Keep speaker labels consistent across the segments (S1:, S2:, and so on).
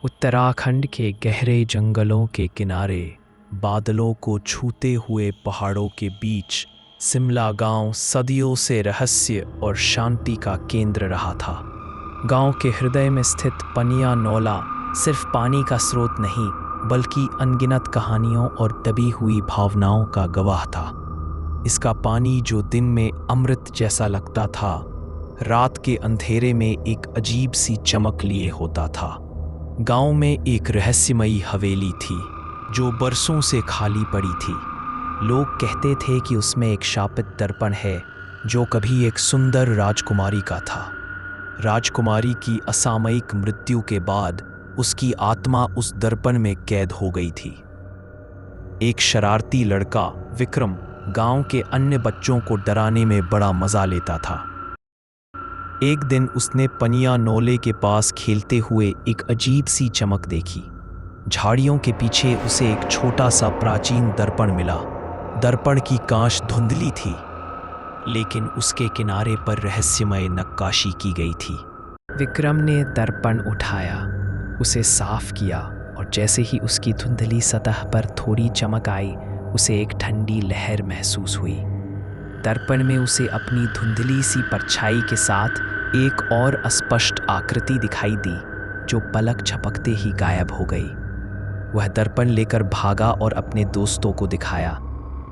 S1: उत्तराखंड के गहरे जंगलों के किनारे, बादलों को छूते हुए पहाड़ों के बीच, शिमला गांव सदियों से रहस्य और शांति का केंद्र रहा था। गांव के हृदय में स्थित पनिया नौला सिर्फ पानी का स्रोत नहीं, बल्कि अनगिनत कहानियों और दबी हुई भावनाओं का गवाह था। इसका पानी जो दिन में अमृत जैसा लगता था, रात के अंधेरे में एक अजीब सी चमक लिए होता था। गांव में एक रहस्यमयी हवेली थी जो बरसों से खाली पड़ी थी। लोग कहते थे कि उसमें एक शापित दर्पण है जो कभी एक सुंदर राजकुमारी का था। राजकुमारी की असामयिक मृत्यु के बाद उसकी आत्मा उस दर्पण में कैद हो गई थी। एक शरारती लड़का विक्रम गांव के अन्य बच्चों को डराने में बड़ा मजा लेता था। एक दिन उसने पनिया नौले के पास खेलते हुए एक अजीब सी चमक देखी। झाड़ियों के पीछे उसे एक छोटा सा प्राचीन दर्पण मिला। दर्पण की कांच धुंधली थी, लेकिन उसके किनारे पर रहस्यमय नक्काशी की गई थी। विक्रम ने दर्पण उठाया, उसे साफ किया और जैसे ही उसकी धुंधली सतह पर थोड़ी चमक आई, उसे एक ठंडी लहर महसूस हुई। दर्पण में उसे अपनी धुंधली सी परछाई के साथ एक और अस्पष्ट आकृति दिखाई दी जो पलक झपकते ही गायब हो गई। वह दर्पण लेकर भागा और अपने दोस्तों को दिखाया।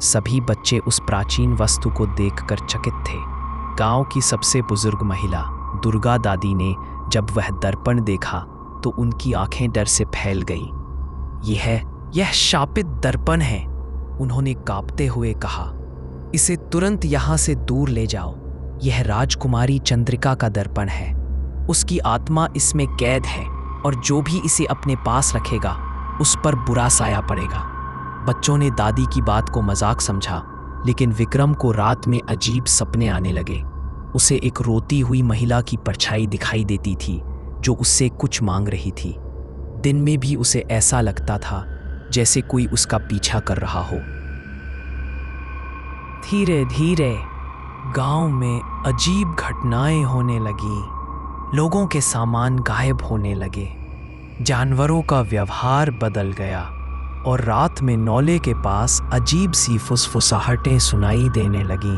S1: सभी बच्चे उस प्राचीन वस्तु को देखकर चकित थे। गांव की सबसे बुजुर्ग महिला दुर्गा दादी ने जब वह दर्पण देखा तो उनकी आंखें डर से फैल गई। यह शापित दर्पण है, उन्होंने कांपते हुए कहा। इसे तुरंत यहाँ से दूर ले जाओ। यह राजकुमारी चंद्रिका का दर्पण है। उसकी आत्मा इसमें कैद है और जो भी इसे अपने पास रखेगा उस पर बुरा साया पड़ेगा। बच्चों ने दादी की बात को मजाक समझा, लेकिन विक्रम को रात में अजीब सपने आने लगे। उसे एक रोती हुई महिला की परछाई दिखाई देती थी जो उससे कुछ मांग रही थी। दिन में भी उसे ऐसा लगता था जैसे कोई उसका पीछा कर रहा हो। धीरे धीरे गांव में अजीब घटनाएं होने लगी। लोगों के सामान गायब होने लगे, जानवरों का व्यवहार बदल गया और रात में नौले के पास अजीब सी फुसफुसाहटें सुनाई देने लगीं।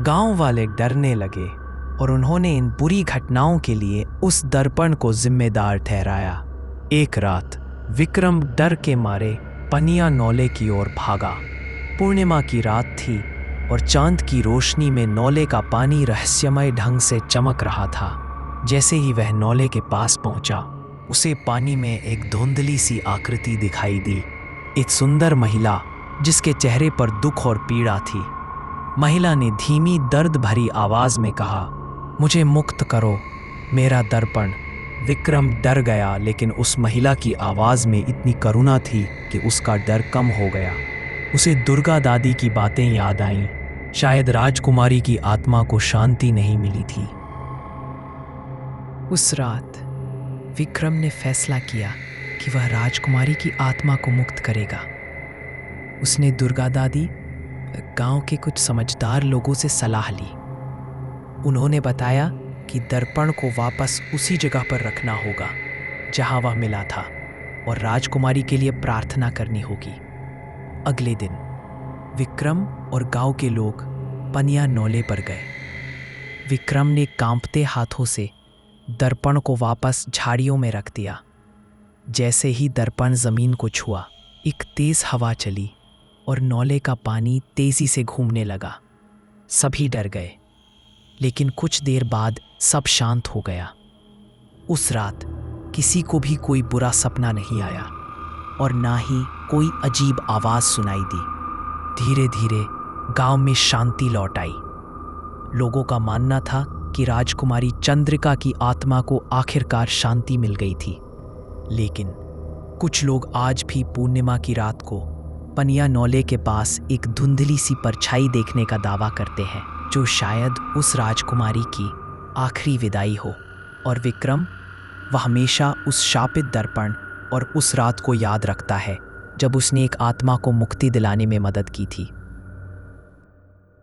S1: गांव वाले डरने लगे और उन्होंने इन बुरी घटनाओं के लिए उस दर्पण को जिम्मेदार ठहराया। एक रात विक्रम डर के मारे पनिया नौले की ओर भागा। पूर्णिमा की रात थी और चांद की रोशनी में नौले का पानी रहस्यमय ढंग से चमक रहा था। जैसे ही वह नौले के पास पहुंचा, उसे पानी में एक धुंधली सी आकृति दिखाई दी। एक सुंदर महिला जिसके चेहरे पर दुख और पीड़ा थी। महिला ने धीमी दर्द भरी आवाज में कहा, मुझे मुक्त करो, मेरा दर्पण। विक्रम डर गया, लेकिन उस महिला की आवाज में इतनी करुणा थी कि उसका डर कम हो गया। उसे दुर्गा दादी की बातें याद आईं। शायद राजकुमारी की आत्मा को शांति नहीं मिली थी। उस रात विक्रम ने फैसला किया कि वह राजकुमारी की आत्मा को मुक्त करेगा। उसने दुर्गा दादी, गांव के कुछ समझदार लोगों से सलाह ली। उन्होंने बताया कि दर्पण को वापस उसी जगह पर रखना होगा जहां वह मिला था और राजकुमारी के लिए प्रार्थना करनी होगी। अगले दिन विक्रम और गांव के लोग पनिया नौले पर गए। विक्रम ने कांपते हाथों से दर्पण को वापस झाड़ियों में रख दिया। जैसे ही दर्पण जमीन को छुआ, एक तेज हवा चली और नौले का पानी तेजी से घूमने लगा। सभी डर गए, लेकिन कुछ देर बाद सब शांत हो गया। उस रात किसी को भी कोई बुरा सपना नहीं आया और ना ही कोई अजीब आवाज सुनाई दी। धीरे धीरे गांव में शांति लौट आई। लोगों का मानना था कि राजकुमारी चंद्रिका की आत्मा को आखिरकार शांति मिल गई थी। लेकिन कुछ लोग आज भी पूर्णिमा की रात को पनिया नौले के पास एक धुंधली सी परछाई देखने का दावा करते हैं, जो शायद उस राजकुमारी की आखिरी विदाई हो। और विक्रम, वह हमेशा उस शापित दर्पण और उस रात को याद रखता है जब उसने एक आत्मा को मुक्ति दिलाने में मदद की थी।